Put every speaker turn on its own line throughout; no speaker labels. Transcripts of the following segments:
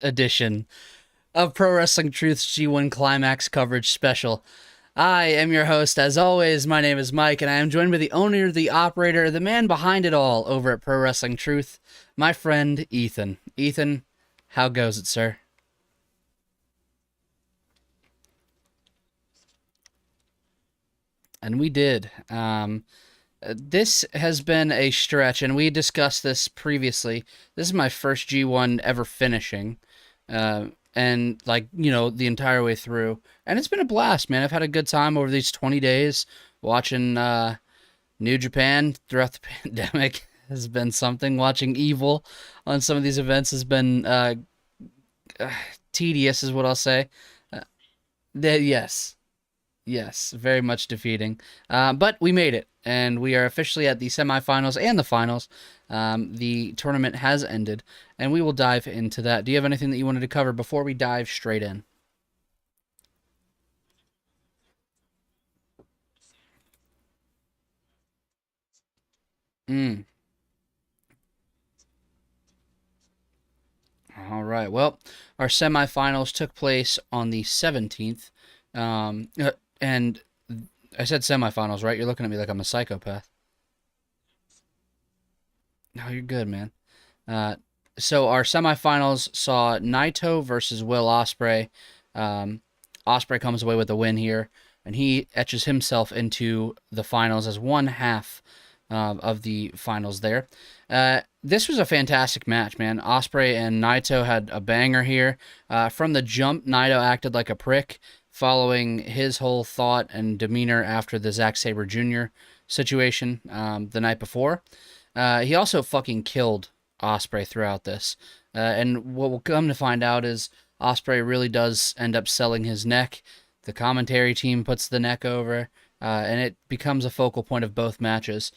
edition of Pro Wrestling Truth's G1 Climax coverage special. I am your host, as always. My name is Mike, and I am joined by the owner, the operator, the man behind it all over at Pro Wrestling Truth, my friend Ethan. Ethan, how goes it, sir? And we did. This has been a stretch, and we discussed this previously. This is my first G1 ever finishing, and the entire way through. And it's been a blast, man. I've had a good time over these 20 days watching New Japan throughout the pandemic. Has been something. Watching Evil on some of these events has been tedious, is what I'll say. Yes. Yes, very much defeating. But we made it, and we are officially at the semifinals and the finals. The tournament has ended, and we will dive into that. Do you have anything that you wanted to cover before we dive straight in? Mm. All right. Well, our semifinals took place on the 17th. And I said semifinals, right? You're looking at me like I'm a psychopath. No, you're good, man. Uh, so our semifinals saw Naito versus Will Osprey. Osprey comes away with the win here, and he etches himself into the finals as one half of the finals there. This was a fantastic match, man. Osprey and Naito had a banger here. From the jump, Naito acted like a prick, following his whole thought and demeanor after the Zack Sabre Jr. situation the night before. He also fucking killed Osprey throughout this. And what we'll come to find out is Osprey really does end up selling his neck. The commentary team puts the neck over, and it becomes a focal point of both matches.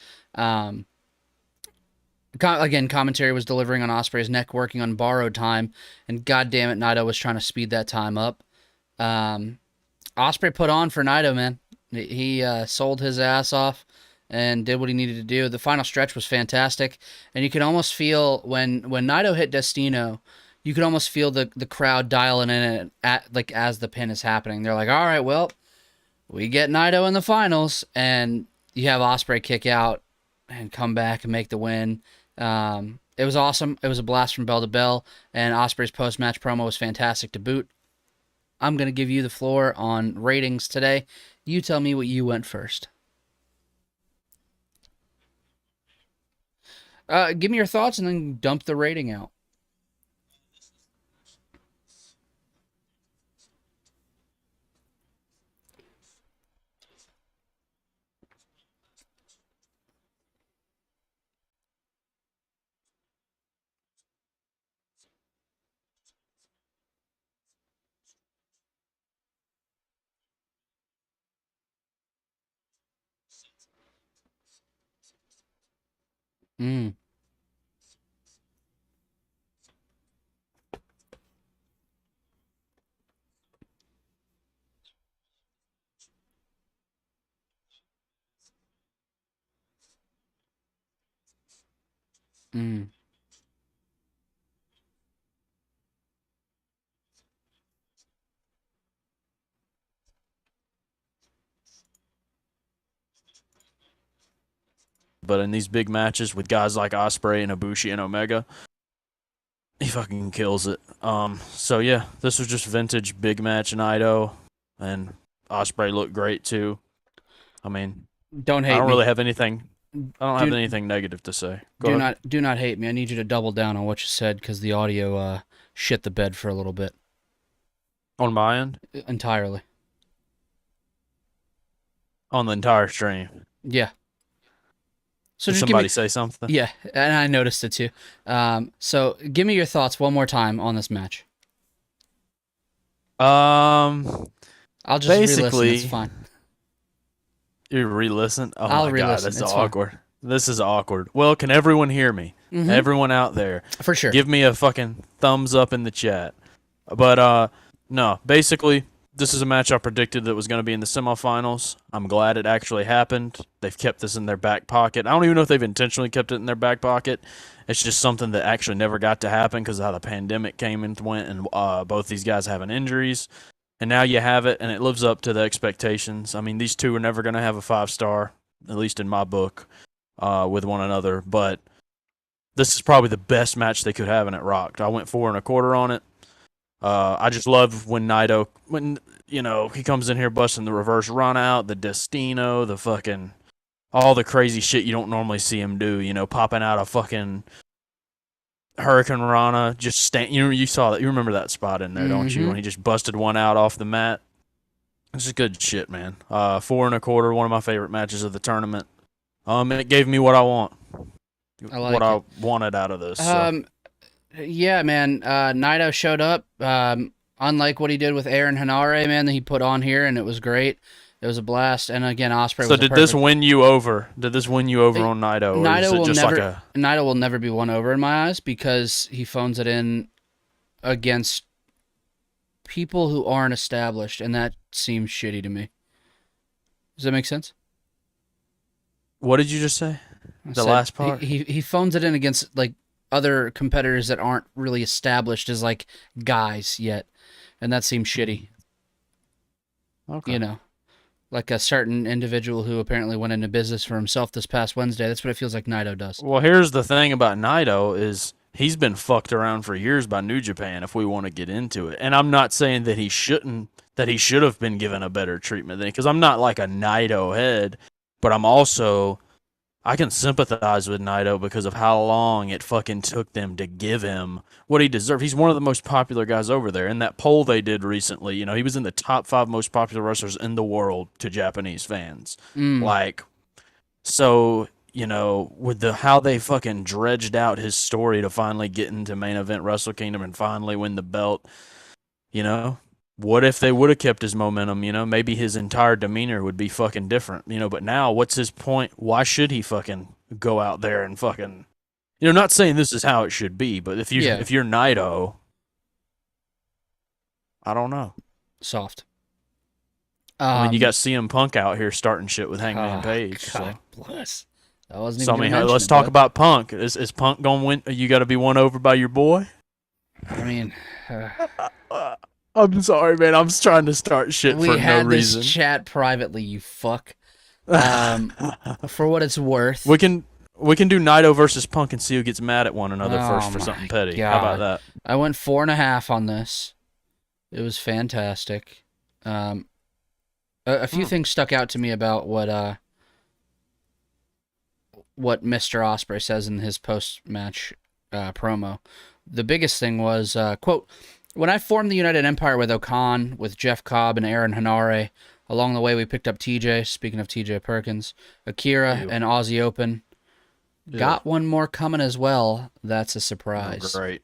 Again, commentary was delivering on Osprey's neck, working on borrowed time, and goddamn it, Naito was trying to speed that time up. Osprey put on for Naito, man. He sold his ass off and did what he needed to do. The final stretch was fantastic, and you can almost feel when Naito hit Destino, you could almost feel the crowd dialing in as the pin is happening. They're like, all right, well, we get Naito in the finals, and you have Osprey kick out and come back and make the win. It was awesome. It was a blast from bell to bell, and Osprey's post-match promo was fantastic to boot. I'm going to give you the floor on ratings today. You tell me what you went first. Give me your thoughts and then dump the rating out. Mm, mm.
But in these big matches with guys like Osprey and Ibushi and Omega, he fucking kills it. So yeah, this was just vintage big match Naito, and Osprey looked great too. I mean,
Don't
I
hate
don't
me.
really have anything. I don't have
Do
anything negative to say. Go
do
ahead.
not hate me. I need you to double down on what you said because the audio shit the bed for a little bit
On my end,
entirely.
on the entire stream.
Yeah. So
Did
just give me
somebody say something?
yeah, and I noticed it too. So give me your thoughts one more time on this match.
Um,
I'll just re-listen. It's
basically,
fine.
you re-listen. Oh
I'll
my god,
re-listen.
that's
It's fine.
awkward. This is awkward. Well, can everyone hear me?
Mm-hmm.
Everyone out there,
For sure.
give me a fucking thumbs up in the chat. But no, basically This is a match I predicted that was going to be in the semifinals. I'm glad it actually happened. They've kept this in their back pocket. I don't even know if they've intentionally kept it in their back pocket. It's just something that actually never got to happen because of how the pandemic came and went, and both these guys having injuries. And now you have it, and it lives up to the expectations. I mean, these two are never going to have a 5-star, at least in my book, with one another. But this is probably the best match they could have, and it rocked. I went 4.25 on it. I just love when Naito, he comes in here busting the reverse run out, the Destino, the fucking, all the crazy shit you don't normally see him do, popping out a fucking Hurricane Rana, just you saw that, you remember that spot in there, don't you, when he just busted one out off the mat. It's just good shit, man. 4.25, one of my favorite matches of the tournament. It gave me what I want. I wanted out of this.
Yeah, man. Naito showed up. Unlike what he did with Aaron Henare, man, that he put on here, and it was great. It was a blast. And again, Osprey.
So did this win you over? Did this win you over on Naito?
Naito will never be won over in my eyes because he phones it in against people who aren't established, and that seems shitty to me. Does that make sense?
What did you just say? Last part?
He phones it in against like other competitors that aren't really established as like guys yet, and that seems shitty.
Okay.
Like a certain individual who apparently went into business for himself this past Wednesday. That's what it feels like Naito does.
Well, here's the thing about Naito is he's been fucked around for years by New Japan, if we want to get into it. And I'm not saying that he should have been given a better treatment than, because I'm not like a Naito head, but I can sympathize with Naito because of how long it fucking took them to give him what he deserved. He's one of the most popular guys over there. In that poll they did recently, he was in the top 5 most popular wrestlers in the world to Japanese fans. With how they fucking dredged out his story to finally get into main event Wrestle Kingdom and finally win the belt, what if they would have kept his momentum, maybe his entire demeanor would be fucking different, but now what's his point? Why should he fucking go out there and fucking, not saying this is how it should be, but if you're Naito, I don't know.
Soft.
I mean, you got CM Punk out here starting shit with Hangman Page.
God bless. I wasn't
so,
even
let's talk about Punk. Is Punk going to win? You got to be won over by your boy?
I mean...
I'm sorry, man. I'm just trying to start shit for no reason.
We had this chat privately, you fuck. For what it's worth.
We can do Naito versus Punk and see who gets mad at one another first for something petty.
God.
How about that?
I went 4.5 on this. It was fantastic. A few things stuck out to me about what Mr. Osprey says in his post-match promo. The biggest thing was, quote, "When I formed the United Empire with Okan, with Jeff Cobb and Aaron Henare, along the way we picked up TJ, speaking of TJ Perkins, Akira, and Aussie Open. Got one more coming as well. That's a surprise."
Oh, great.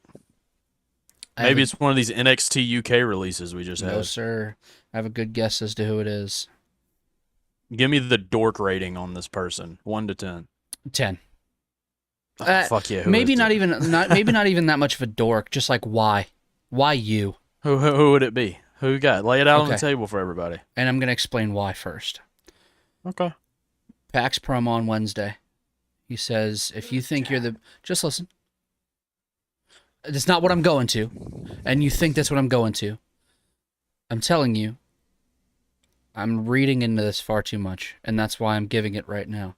Maybe it's one of these NXT UK releases we just had.
No, sir. I have a good guess as to who it is.
Give me the dork rating on this person. 1 to 10.
10.
Fuck yeah.
Maybe not even that much of a dork. Just like why? Why you?
Who would it be? Who you got? Lay it out on the table for everybody.
And I'm gonna explain why first.
Okay.
Pac's promo on Wednesday. He says, "If you think you're the..." Just listen. It's not what I'm going to. And you think that's what I'm going to. I'm telling you, I'm reading into this far too much, and that's why I'm giving it right now.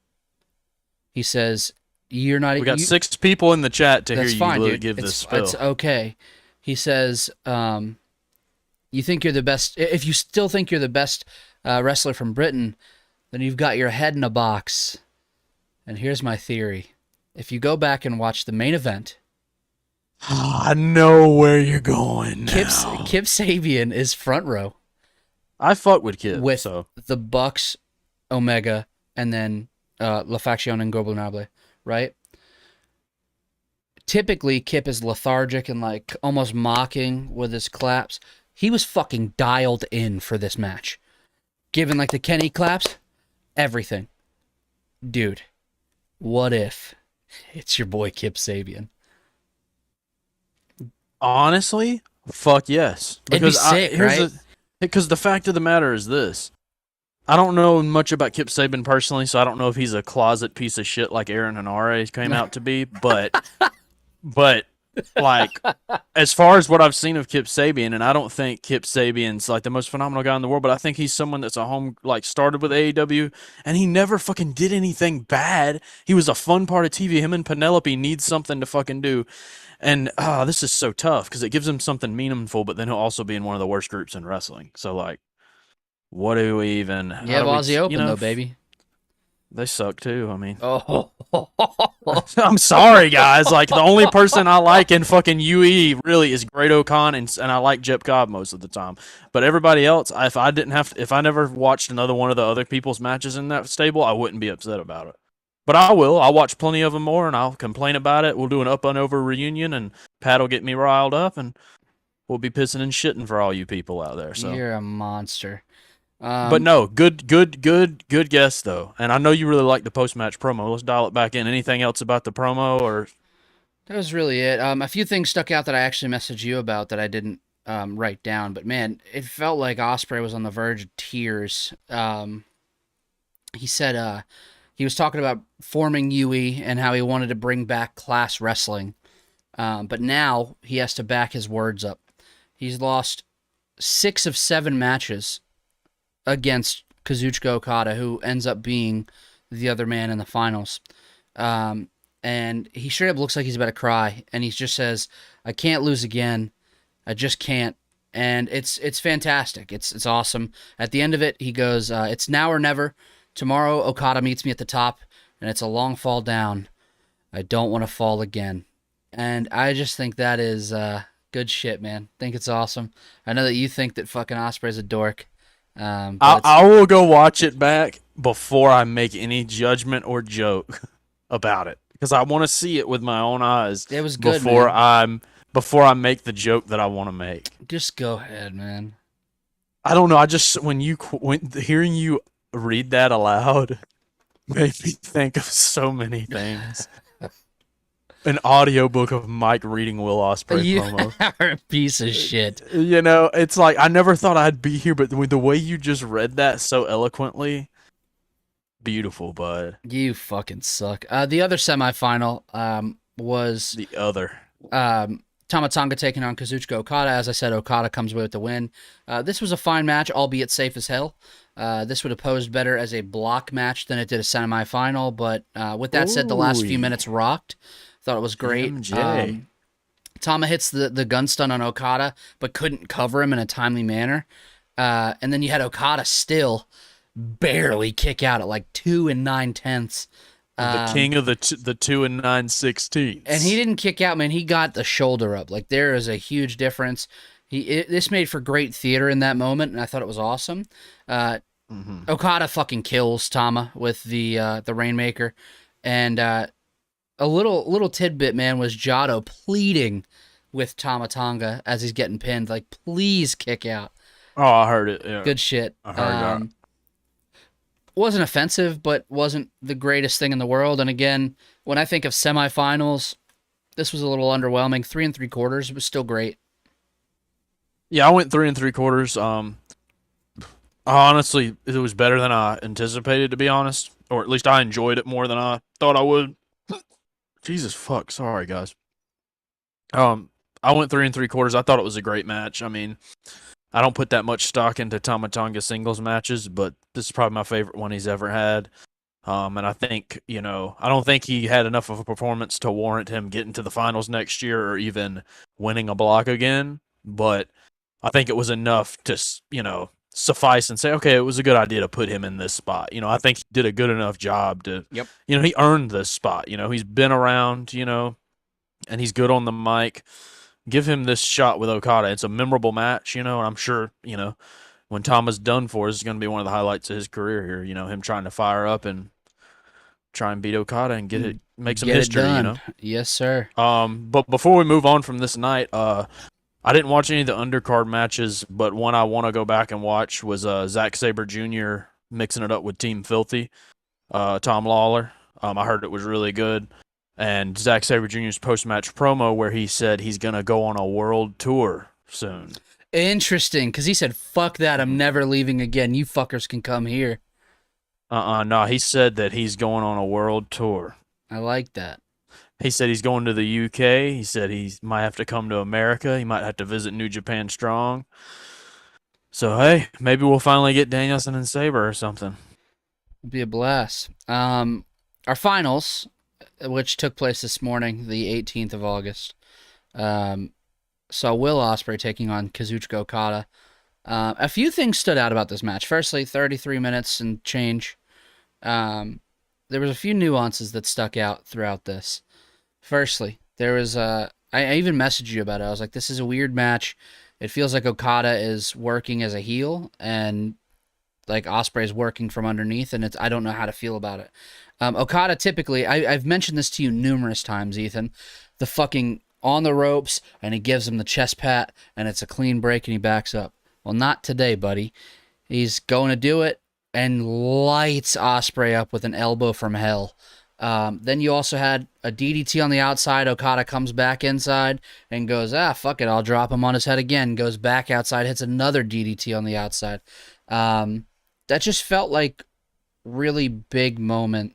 He says, "You're not..."
We got 6 people in the chat to hear you give
dude.
this spill.
It's okay. He says, "You think you're the best... If you still think you're the best wrestler from Britain, then you've got your head in a box. And here's my theory. If you go back and watch the main event..."
I know where you're going now.
Kip Sabian is front row.
I fuck with Kip.
With the Bucks, Omega, and then La Faction and Gobernable, right? Typically, Kip is lethargic and like almost mocking with his claps. He was fucking dialed in for this match. Given like the Kenny claps, everything. Dude, what if it's your boy Kip Sabian?
Honestly, fuck yes.
It'd be sick, right?
Because the fact of the matter is this. I don't know much about Kip Sabian personally, so I don't know if he's a closet piece of shit like Aaron Henare came out to be, but like as far as what I've seen of Kip Sabian, and I don't think Kip Sabian's like the most phenomenal guy in the world, but I think he's someone that's a home like started with AEW, and he never fucking did anything bad. He was a fun part of TV. Him and Penelope need something to fucking do, and this is so tough because it gives him something meaningful, but then he'll also be in one of the worst groups in wrestling. So like, what do we even?
You have Aussie Open though, baby.
They suck too. I mean,
Oh,
I'm sorry, guys. Like the only person I like in fucking UE really is Great O'Con, and I like Jep Cobb most of the time. But everybody else, if I never watched another one of the other people's matches in that stable, I wouldn't be upset about it. But I will. I'll watch plenty of them more, and I'll complain about it. We'll do an up and over reunion, and Pat will get me riled up, and we'll be pissing and shitting for all you people out there. So
you're a monster.
But no, good guess though. And I know you really like the post-match promo. Let's dial it back in. Anything else about the promo or?
That was really it. A few things stuck out that I actually messaged you about that I didn't write down. But man, it felt like Osprey was on the verge of tears. He said he was talking about forming UE and how he wanted to bring back class wrestling. But now he has to back his words up. He's lost 6 of 7 matches against Kazuchiko Okada, who ends up being the other man in the finals. And he straight up looks like he's about to cry. And he just says, I can't lose again. I just can't. And it's fantastic. It's awesome. At the end of it, he goes, it's now or never. Tomorrow, Okada meets me at the top, and it's a long fall down. I don't want to fall again. And I just think that is good shit, man. I think it's awesome. I know that you think that fucking Osprey's a dork.
I will go watch it back before I make any judgment or joke about it because I want to see it with my own eyes.
It was good
before I make the joke that I want to make.
Just go ahead, man.
I don't know. I just when hearing you read that aloud made me think of so many things. An audiobook of Mike reading Will Osprey promo.
You're a piece of shit.
You know, it's like I never thought I'd be here, but the way you just read that so eloquently, beautiful, bud.
You fucking suck. The other semifinal was
the other
Tamatonga taking on Kazuchiko Okada. As I said, Okada comes away with the win. This was a fine match, albeit safe as hell. This would have posed better as a block match than it did a semifinal, but with that said, the last few minutes rocked. Thought it was great. Tama hits the gun stun on Okada, but couldn't cover him in a timely manner. And then you had Okada still barely kick out at like 2 9/10.
The king of the 2 9/16.
And he didn't kick out, man. He got the shoulder up. Like there is a huge difference. This made for great theater in that moment, and I thought it was awesome. Okada fucking kills Tama with the Rainmaker, and a little tidbit, man, was Jado pleading with Tamatonga as he's getting pinned, like, please kick out.
Oh, I heard it. Yeah.
Good shit.
I heard that.
Wasn't offensive, but wasn't the greatest thing in the world. And again, when I think of semifinals, this was a little underwhelming. 3 3/4 was still great.
Yeah, I went 3 3/4. Honestly, it was better than I anticipated, to be honest, or at least I enjoyed it more than I thought I would. Jesus fuck, sorry guys. I went 3 3/4. I thought it was a great match. I mean, I don't put that much stock into Tamatonga singles matches, but this is probably my favorite one he's ever had. And I think, I don't think he had enough of a performance to warrant him getting to the finals next year or even winning a block again. But I think it was enough to, suffice and say, okay, it was a good idea to put him in this spot. I think he did a good enough job to, he earned this spot. He's been around, and he's good on the mic. Give him this shot with Okada. It's a memorable match, and I'm sure, when Tama's done for, it's going to be one of the highlights of his career here. Him trying to fire up and try and beat Okada and make some history.
Yes, sir.
But before we move on from this night, I didn't watch any of the undercard matches, but one I want to go back and watch was Zack Sabre Jr. mixing it up with Team Filthy, Tom Lawler. I heard it was really good. And Zack Sabre Jr.'s post-match promo where he said he's going to go on a world tour soon.
Interesting, because he said, "Fuck that! I'm never leaving again. You fuckers can come here."
No, he said that he's going on a world tour.
I like that.
He said he's going to the UK. He said he might have to come to America. He might have to visit New Japan Strong. So hey, maybe we'll finally get Danielson and Sabre or something.
It'd be a blast. Our finals, which took place this morning, the 18th of August, saw Will Osprey taking on Kazuchiko Okada. A few things stood out about this match. Firstly, 33 minutes and change. There was a few nuances that stuck out throughout this. Firstly, there was I even messaged you about it. I was like, this is a weird match. It feels like Okada is working as a heel and like Osprey's working from underneath, and I don't know how to feel about it. Okada typically, I've mentioned this to you numerous times, Ethan, the fucking on the ropes, and he gives him the chest pat, and it's a clean break, and he backs up. Well, not today, buddy. He's going to do it and lights Osprey up with an elbow from hell. Then you also had a DDT on the outside. Okada comes back inside and goes, fuck it, I'll drop him on his head again. Goes back outside, hits another DDT on the outside. That just felt like really big moment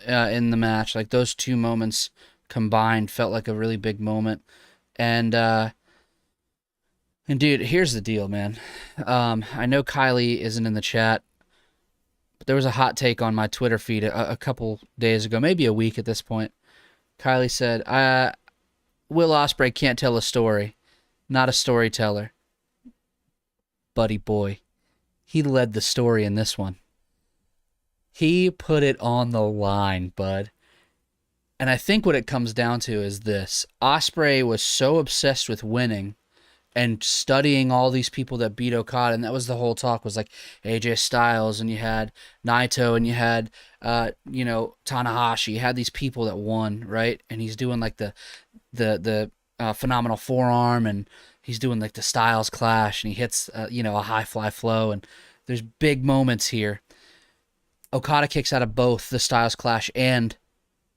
in the match. Like those two moments combined felt like a really big moment. And dude, here's the deal, man. I know Kylie isn't in the chat, but there was a hot take on my Twitter feed a couple days ago, maybe a week at this point. Kylie said, Will Osprey can't tell a story. Not a storyteller. Buddy boy. He led the story in this one. He put it on the line, bud. And I think what it comes down to is this. Osprey was so obsessed with winning and studying all these people that beat Okada, and that was the whole talk, was like AJ Styles, and you had Naito, and you had, Tanahashi. You had these people that won, right? And he's doing like the phenomenal forearm, and he's doing like the Styles Clash, and he hits, a high fly flow, and there's big moments here. Okada kicks out of both the Styles Clash and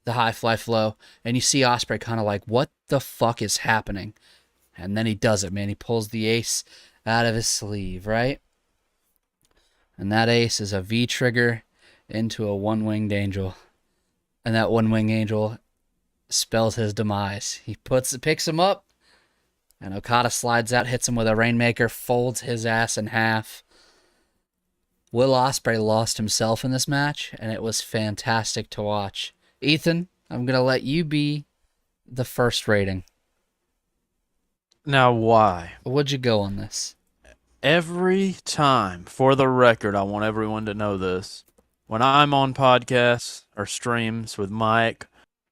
the high fly flow, and you see Osprey kind of like, what the fuck is happening? And then he does it, man. He pulls the ace out of his sleeve, right? And that ace is a V-trigger into a one-winged angel. And that one-winged angel spells his demise. He picks him up, and Okada slides out, hits him with a Rainmaker, folds his ass in half. Will Osprey lost himself in this match, and it was fantastic to watch. Ethan, I'm going to let you be the first rating.
Now, why?
What'd you go on this?
Every time, for the record, I want everyone to know this. When I'm on podcasts or streams with Mike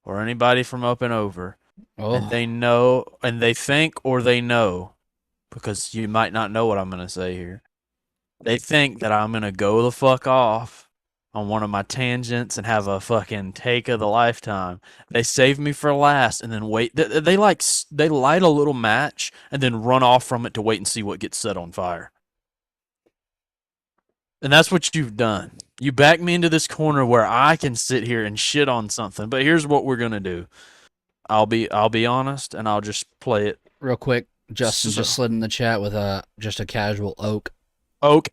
or anybody from Up and Over, and they know, and they think or they know, because you might not know what I'm going to say here, they think that I'm going to go the fuck off on one of my tangents and have a fucking take of the lifetime. They save me for last and then wait. They light a little match and then run off from it to wait and see what gets set on fire. And that's what you've done. You back me into this corner where I can sit here and shit on something. But here's what we're gonna do. I'll be honest, and I'll just play it
real quick. Justin just slid in the chat with just a casual oak.
Oak.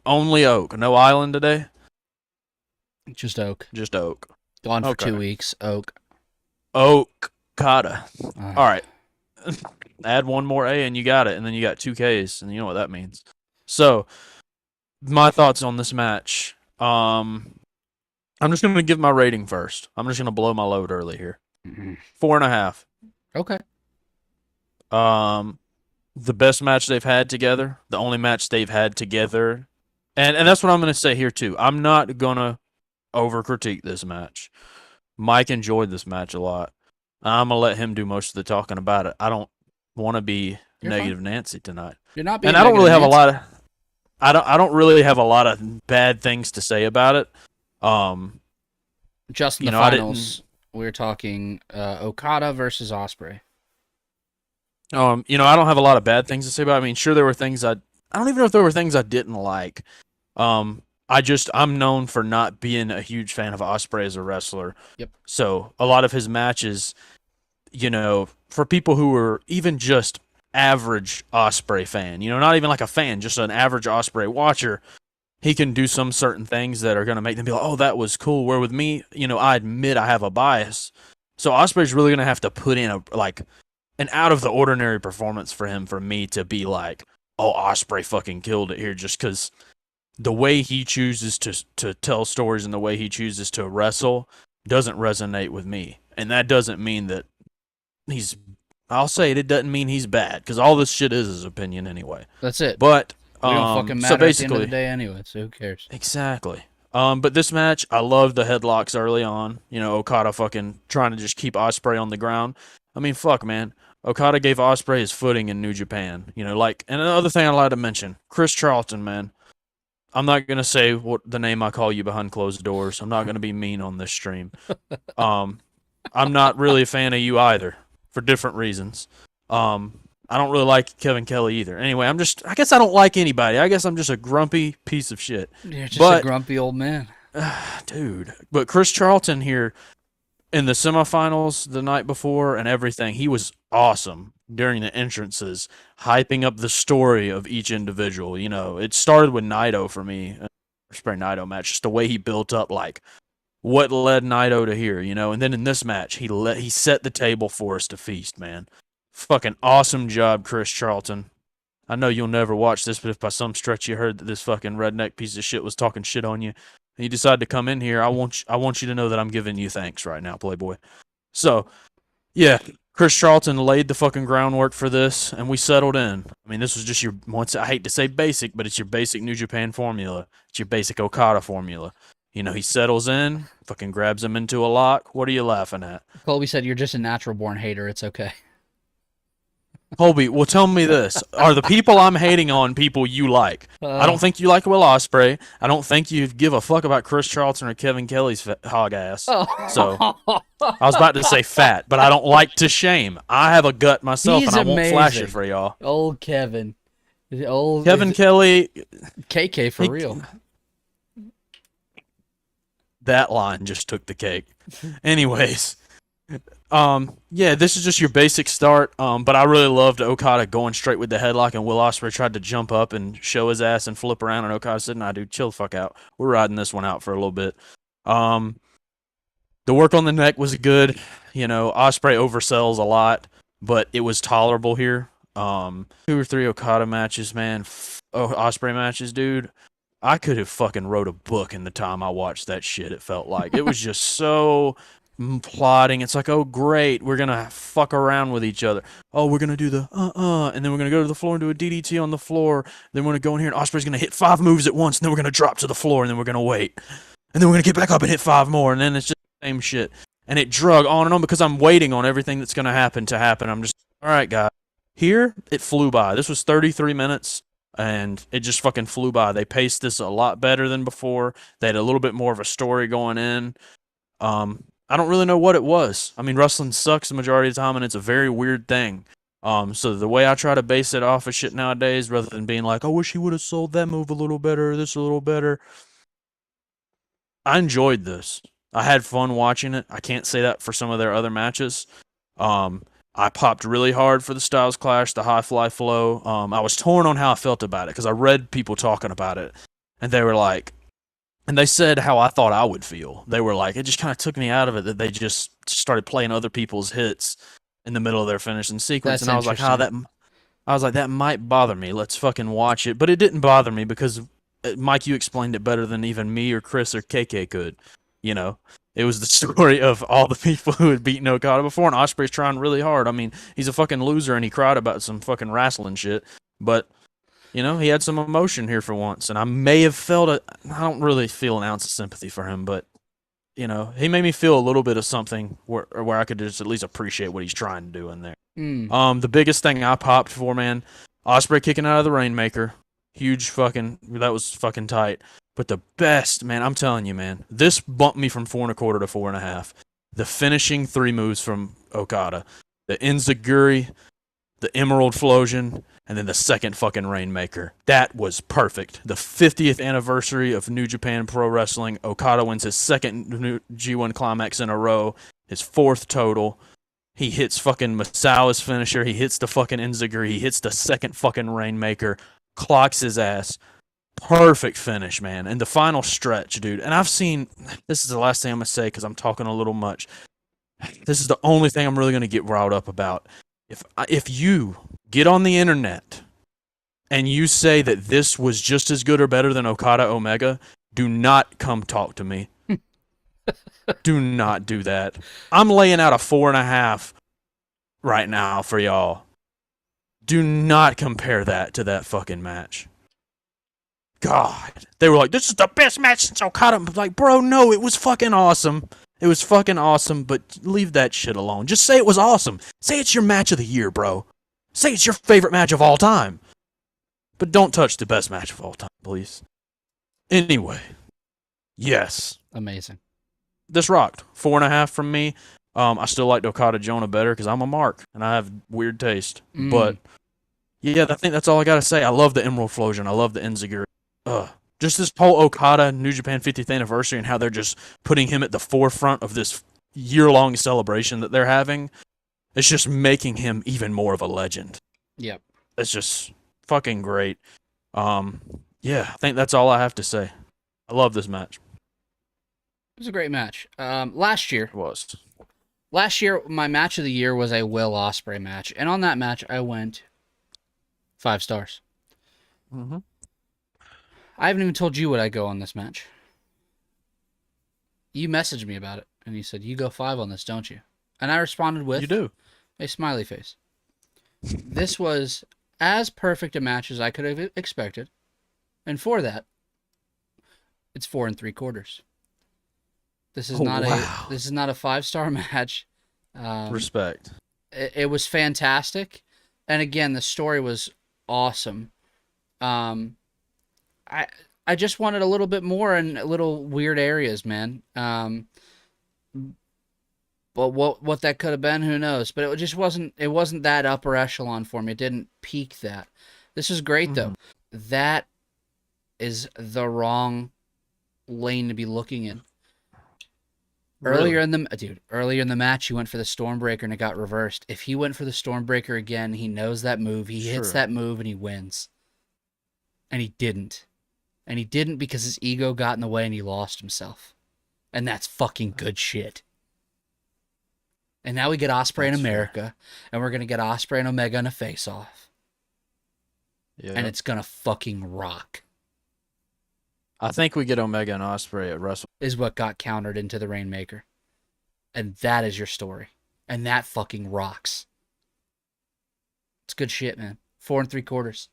Only oak. No island today?
Just oak.
Just oak.
Gone for 2 weeks. Oak.
Kata. All right. Add one more A and you got it. And then you got 2 Ks. And you know what that means. So, my thoughts on this match. I'm just going to give my rating first. I'm just going to blow my load early here. 4.5.
Okay.
The best match they've had together, the only match they've had together. And that's what I'm going to say here, too. I'm not going to over-critique this match. Mike enjoyed this match a lot. I'm going to let him do most of the talking about it. I don't want to be negative fine. Nancy tonight.
You're not being
and I don't really
Nancy.
have a lot of I don't really have a lot of bad things to say about it.
Just in the finals, we're talking Okada versus Osprey.
I don't have a lot of bad things to say about it. I mean, sure, there were things I don't even know if there were things I didn't like. I'm known for not being a huge fan of Osprey as a wrestler.
Yep.
So a lot of his matches, for people who were even just average Osprey fan, not even like a fan, just an average Osprey watcher, he can do some certain things that are going to make them be like, oh, that was cool. Where with me, I admit I have a bias. So Osprey's really going to have to put in an out of the ordinary performance for me to be like, oh, Osprey fucking killed it here, just because the way he chooses to tell stories and the way he chooses to wrestle doesn't resonate with me. And that doesn't mean that I'll say it doesn't mean he's bad, because all this shit is his opinion anyway.
That's it.
But
we don't fucking matter
so basically,
at the end of the day anyway, so who cares?
Exactly. But this match, I loved the headlocks early on. Okada fucking trying to just keep Osprey on the ground. I mean, fuck, man. Okada gave Osprey his footing in New Japan. And another thing I'd like to mention, Chris Charlton, man. I'm not gonna say what the name I call you behind closed doors. I'm not gonna be mean on this stream. I'm not really a fan of you either, for different reasons. I don't really like Kevin Kelly either. Anyway, I guess I don't like anybody. I guess I'm just a grumpy piece of shit.
You're just a grumpy old man.
Dude. But Chris Charlton here in the semifinals the night before and everything, he was awesome during the entrances, hyping up the story of each individual. It started with Naito for me, Osprey Naito match, just the way he built up, like what led Naito to here, and then in this match, he set the table for us to feast, man. Fucking awesome job, Chris Charlton. I know you'll never watch this, but if by some stretch you heard that this fucking redneck piece of shit was talking shit on you, and you decided to come in here, I want you to know that I'm giving you thanks right now, Playboy. So, yeah, Chris Charlton laid the fucking groundwork for this, and we settled in. I mean, this was just I hate to say basic, but it's your basic New Japan formula. It's your basic Okada formula. He settles in, fucking grabs him into a lock. What are you laughing at?
Colby said you're just a natural-born hater. It's okay.
Colby, well, tell me this. Are the people I'm hating on people you like? I don't think you like Will Osprey. I don't think you give a fuck about Chris Charlton or Kevin Kelly's hog ass. So, I was about to say fat, but I don't like to shame. I have a gut myself, and I won't flash it for y'all.
Old Kevin.
Kevin Kelly.
KK for real.
That line just took the cake. Anyways. Yeah, this is just your basic start. But I really loved Okada going straight with the headlock, and Will Osprey tried to jump up and show his ass and flip around, and Okada said, "Nah, dude, chill the fuck out. We're riding this one out for a little bit." The work on the neck was good. Osprey oversells a lot, but it was tolerable here. 2 or 3 Okada matches, man. Osprey matches, dude. I could have fucking wrote a book in the time I watched that shit. It felt like it was just so plotting. It's like, oh great, we're gonna fuck around with each other. Oh, we're gonna do the and then we're gonna go to the floor and do a DDT on the floor. Then we're gonna go in here and Osprey's gonna hit 5 moves at once, and then we're gonna drop to the floor, and then we're gonna wait, and then we're gonna get back up and hit 5 more, and then it's just the same shit. And it drug on and on because I'm waiting on everything that's gonna happen to happen. I'm just, all right, guys. Here, it flew by. This was 33 minutes. And it just fucking flew by. They paced this a lot better than before. They had a little bit more of a story going in. I don't really know what it was. I mean, wrestling sucks the majority of the time, and it's a very weird thing. So the way I try to base it off of shit nowadays, rather than being like, I wish he would have sold that move a little better, this a little better. I enjoyed this. I had fun watching it. I can't say that for some of their other matches. I popped really hard for the Styles Clash, the High Fly Flow. I was torn on how I felt about it because I read people talking about it, and they were like, and they said how I thought I would feel. They were like, it just kind of took me out of it that they just started playing other people's hits in the middle of their finishing sequence.
That's
and I was like, that might bother me. Let's fucking watch it. But it didn't bother me because, Mike, you explained it better than even me or Chris or KK could. It was the story of all the people who had beaten Okada before, and Osprey's trying really hard. I mean, he's a fucking loser, and he cried about some fucking wrestling shit. But, he had some emotion here for once, and I may have felt it. I don't really feel an ounce of sympathy for him, but, he made me feel a little bit of something where I could just at least appreciate what he's trying to do in there. The biggest thing I popped for, man, Osprey kicking out of the Rainmaker. Huge that was fucking tight. But the best, man, I'm telling you, man, this bumped me from 4 1/4 to 4 1/2. The finishing 3 moves from Okada. The Enziguri, the Emerald Flosion, and then the second fucking Rainmaker. That was perfect. The 50th anniversary of New Japan Pro Wrestling. Okada wins his second G1 Climax in a row, his 4th total. He hits fucking Masawa's finisher. He hits the fucking Enziguri. He hits the second fucking Rainmaker. Clocks his ass. Perfect finish, man. And the final stretch, dude. And I've seen, this is the last thing I'm going to say because I'm talking a little much. This is the only thing I'm really going to get riled up about. If you get on the internet and you say that this was just as good or better than Okada Omega, do not come talk to me. Do not do that. I'm laying out a 4.5 right now for y'all. Do not compare that to that fucking match. God. They were like, this is the best match since Okada. I'm like, bro, no, it was fucking awesome. It was fucking awesome, but leave that shit alone. Just say it was awesome. Say it's your match of the year, bro. Say it's your favorite match of all time. But don't touch the best match of all time, please. Anyway. Yes.
Amazing.
This rocked. 4.5 from me. I still liked Okada Jonah better because I'm a mark and I have weird taste. But yeah, I think that's all I gotta say. I love the Emerald Flosion. I love the Enziguri. Just this whole Okada New Japan 50th anniversary and how they're just putting him at the forefront of this year-long celebration that they're having. It's just making him even more of a legend.
Yep.
It's just fucking great. Yeah, I think that's all I have to say. I love this match.
It was a great match. Last year,
It was.
my match of the year was a Will Osprey match, and on that match, I went 5 stars.
Mm-hmm.
I haven't even told you what I go on this match. You messaged me about it, and you said, you go 5 on this, don't you? And I responded with
You do.
a smiley face. This was as perfect a match as I could have expected, and for that, it's 4 3/4. This is not a 5-star match.
Respect.
It was fantastic, and again, the story was awesome. I just wanted a little bit more in little weird areas, man. But what that could have been, who knows? But it just wasn't. It wasn't that upper echelon for me. It didn't peak that. This is great though. That is the wrong lane to be looking in. Earlier in the match, he went for the Stormbreaker and it got reversed. If he went for the Stormbreaker again, he knows that move. He hits that move and he wins. And he didn't. And he didn't because his ego got in the way and he lost himself. And that's fucking good shit. And now we get Osprey in America, and we're going to get Osprey and Omega in a face-off.
Yeah.
And it's going to fucking rock.
I think we get Omega and Osprey at Wrestle.
Is what got countered into the Rainmaker. And that is your story. And that fucking rocks. It's good shit, man. 4 3/4.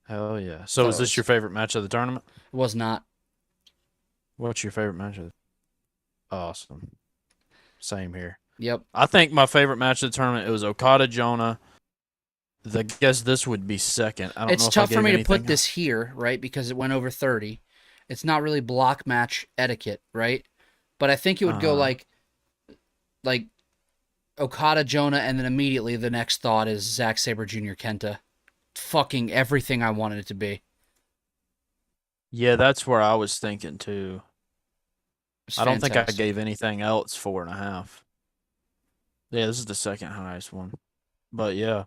Hell yeah. So is this your favorite match of the tournament?
It was not.
What's your favorite match of the Awesome. Same here.
Yep.
I think my favorite match of the tournament, it was Okada Jonah. I guess this would be second. I don't know
it's
if
tough
I
for me
gave
to put
anything
this here, right? Because it went over 30. It's not really block match etiquette, right? But I think it would go like Okada, Jonah, and then immediately the next thought is Zack Sabre Jr. Kenta. Fucking everything I wanted it to be.
Yeah, that's where I was thinking too.
It's
I don't think I
fantastic.
gave anything else 4.5. Yeah, this is the second highest one. But yeah.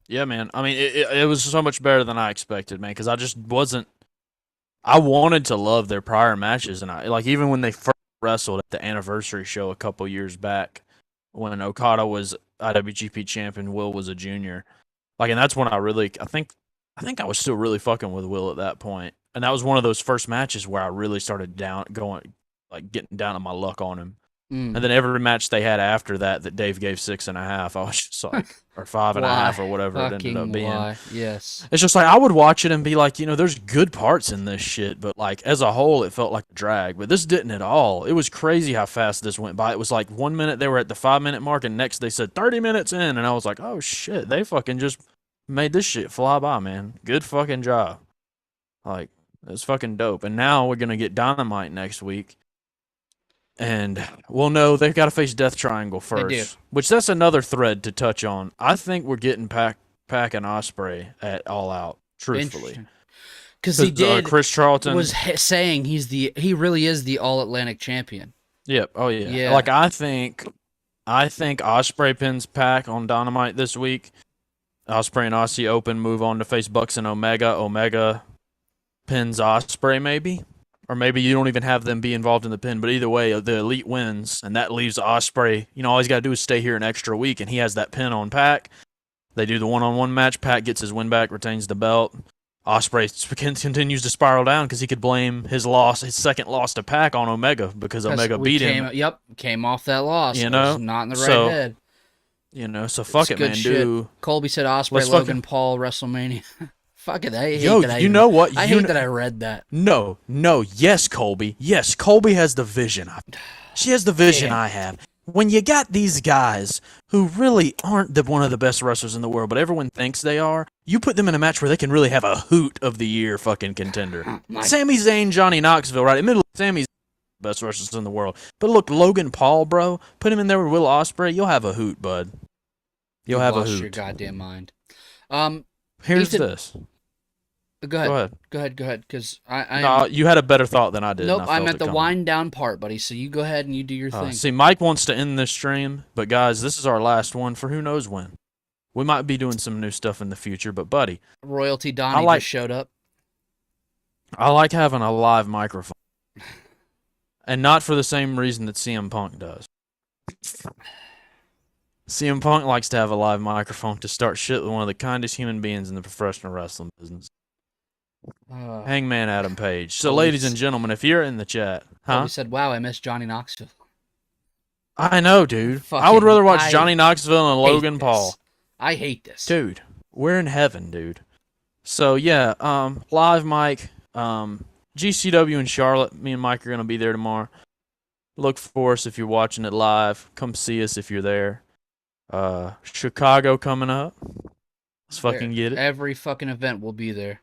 Yeah, man. I mean, it was so much better than I expected, man, because I just wasn't. I wanted to love their prior matches, and even when they first wrestled at the anniversary show a couple years back, when Okada was IWGP champion, Will was a junior. And that's when I think I was still really fucking with Will at that point, and that was one of those first matches where I really started getting down on my luck on him. And then every match they had after that Dave gave 6.5, I was just like, or 5.5 or whatever it ended up being.
Why? Yes.
It's just like I would watch it and be like, there's good parts in this shit, but as a whole, it felt like a drag. But this didn't at all. It was crazy how fast this went by. It was like 1 minute they were at the 5-minute mark, and next they said 30 minutes in, and I was like, oh shit, they fucking just made this shit fly by, man. Good fucking job. It's fucking dope. And now we're gonna get Dynamite next week. And, no, they've got to face Death Triangle first.
They do.
Which that's another thread to touch on. I think we're getting Pac and Osprey at All Out, truthfully.
Because he did.
Chris Charlton
was saying he really is the All Atlantic champion.
Yep. Oh, yeah.
Yeah.
I think I think Osprey pins Pac on Dynamite this week. Osprey and Aussie Open move on to face Bucks and Omega. Omega pins Osprey maybe. Or maybe you don't even have them be involved in the pin. But either way, the Elite wins, and that leaves Osprey. All he's got to do is stay here an extra week, and he has that pin on Pac. They do the one-on-one match. Pac gets his win back, retains the belt. Osprey continues to spiral down because he could blame his second loss to Pac on Omega because Omega beat him.
Yep, came off that loss. Not in the right head.
So fuck it, man. Dude.
Colby said Osprey, Logan Paul, WrestleMania. Fuck it, I hate that.
You know what?
I hate that I read that.
No, yes, Colby. Yes, Colby has the vision. She has the vision I have. When you got these guys who really aren't one of the best wrestlers in the world, but everyone thinks they are, you put them in a match where they can really have a hoot of the year fucking contender. Sami Zayn, Johnny Knoxville, right? Admittedly, Sami's the best wrestlers in the world. But look, Logan Paul, bro, put him in there with Will Osprey, you'll have a hoot, bud. You'll have a hoot.
Your goddamn mind.
Here's this.
Go ahead, because
No, you had a better thought than I did.
Nope, I'm at the wind down part, buddy, so you go ahead and you do your thing.
See, Mike wants to end this stream, but guys, this is our last one for who knows when. We might be doing some new stuff in the future, but buddy.
Royalty Donnie just showed up.
I like having a live microphone. And not for the same reason that CM Punk does. CM Punk likes to have a live microphone to start shit with one of the kindest human beings in the professional wrestling business. Hangman Adam Page. So, ladies and gentlemen, if you're in the chat,
You said, "Wow, I miss Johnny Knoxville."
I know, dude. I would rather watch Johnny Knoxville and Logan Paul.
I hate this,
dude. We're in heaven, dude. So yeah, live mic, GCW in Charlotte. Me and Mike are gonna be there tomorrow. Look for us if you're watching it live. Come see us if you're there. Chicago coming up. Let's fucking get it.
Every fucking event will be there.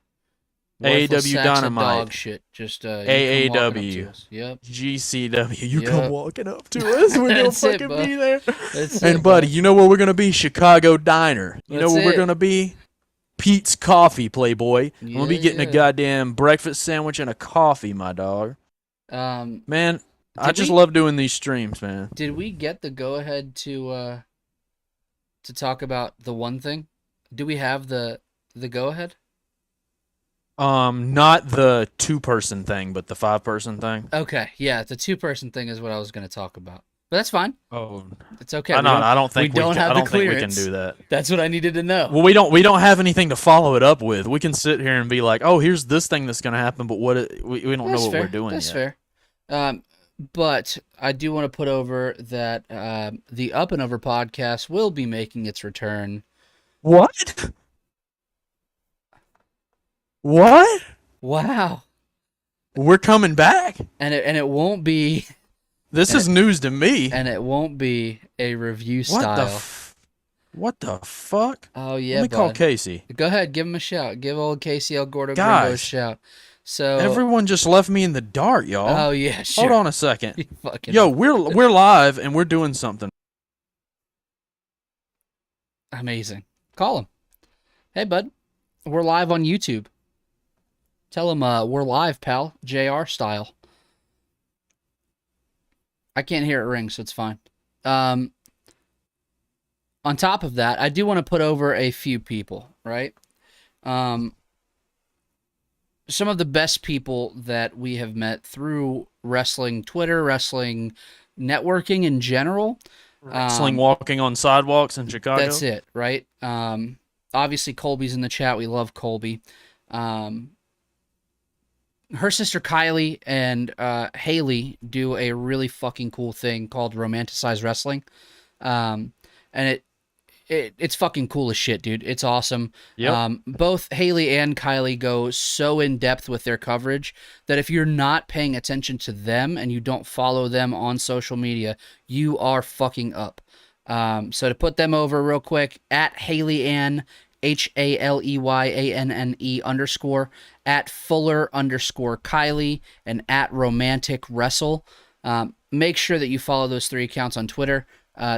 AEW Dynamite.
Dog shit. Just
AAW.
Yep.
GCW. You come walking up to us. We're gonna fucking be there.
And
buddy, you know where we're gonna be? Chicago Diner. You know where we're gonna be? Pete's Coffee, Playboy. I'm gonna be getting a goddamn breakfast sandwich and a coffee, my dog. Man, I just love doing these streams, man.
Did we get the go ahead to talk about the one thing? Do we have the go ahead?
Not the 2-person thing, but the 5-person thing.
Okay, yeah, the 2-person thing is what I was going to talk about. But that's fine.
Oh,
it's okay.
I don't think we can do that.
That's what I needed to know.
Well, we don't have anything to follow it up with. We can sit here and be like, oh, here's this thing that's going to happen, but we don't know what we're doing
yet. That's
fair.
But I do want to put over that the Up and Over podcast will be making its return.
What? What?
Wow.
We're coming back.
And it won't be.
This is news to me.
And it won't be a review style.
What the fuck?
Oh yeah.
Let me call Casey.
Go ahead, give him a shout. Give old Casey El Gordo Gringo a shout. So
everyone just left me in the dark, y'all.
Oh yeah, sure.
Hold on a second. Yo, we're live and we're doing something.
Amazing. Call him. Hey bud, we're live on YouTube. Tell him we're live, pal. JR style. I can't hear it ring, so it's fine. On top of that, I do want to put over a few people, right? Some of the best people that we have met through wrestling Twitter, wrestling networking in general.
Wrestling walking on sidewalks in Chicago.
That's it, right? Obviously, Colby's in the chat. We love Colby. Her sister Kylie and Haley do a really fucking cool thing called Romanticized Wrestling. And it's fucking cool as shit, dude. It's awesome.
Yep.
Both Haley and Kylie go so in depth with their coverage that if you're not paying attention to them and you don't follow them on social media, you are fucking up. So to put them over real quick, at Haley Ann, HALEYANNE _ at Fuller _ Kylie, and at Romantic Wrestle. Make sure that you follow those 3 accounts on Twitter.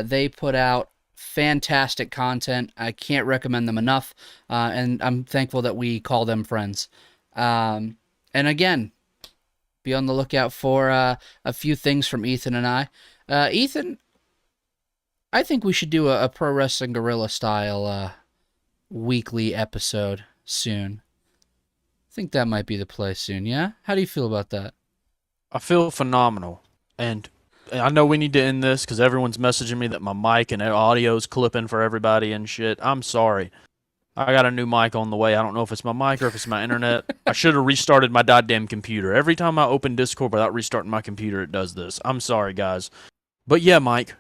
They put out fantastic content. I can't recommend them enough, and I'm thankful that we call them friends. And again, be on the lookout for a few things from Ethan and I. Ethan, I think we should do a Pro Wrestling Guerrilla style weekly episode soon. I think that might be the play soon, yeah? How do you feel about that?
I feel phenomenal. And I know we need to end this because everyone's messaging me that my mic and audio's clipping for everybody and shit. I'm sorry. I got a new mic on the way. I don't know if it's my mic or if it's my internet. I should have restarted my goddamn computer. Every time I open Discord without restarting my computer, it does this. I'm sorry, guys. But yeah, Mike,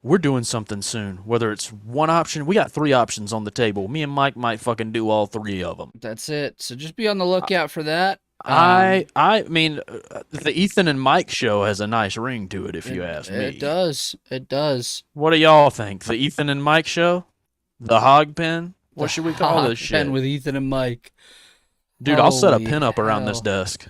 we're doing something soon. Whether it's one option, we got 3 options on the table. Me and Mike might fucking do all 3 of them.
That's it. So just be on the lookout for that.
I mean, the Ethan and Mike show has a nice ring to it, if you ask me.
It does. It does.
What do y'all think? The Ethan and Mike show? The hog pen? What should we call this shit?
With Ethan and Mike.
Dude, I'll set a
Holy
pin up around this
hell.
desk.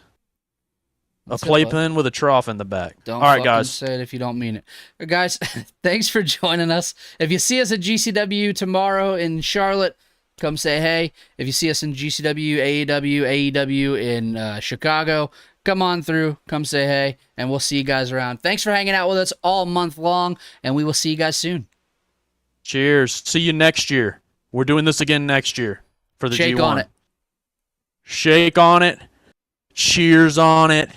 Let's
A
go,
playpen with a trough in the back.
Don't
all right,
fucking
guys.
say it if you don't mean it. Guys, thanks for joining us. If you see us at GCW tomorrow in Charlotte, come say hey. If you see us in GCW, AEW in Chicago, come on through. Come say hey, and we'll see you guys around. Thanks for hanging out with us all month long, and we will see you guys soon.
Cheers. See you next year. We're doing this again next year for the
Shake
G1.
on it.
Shake on it. Cheers on it.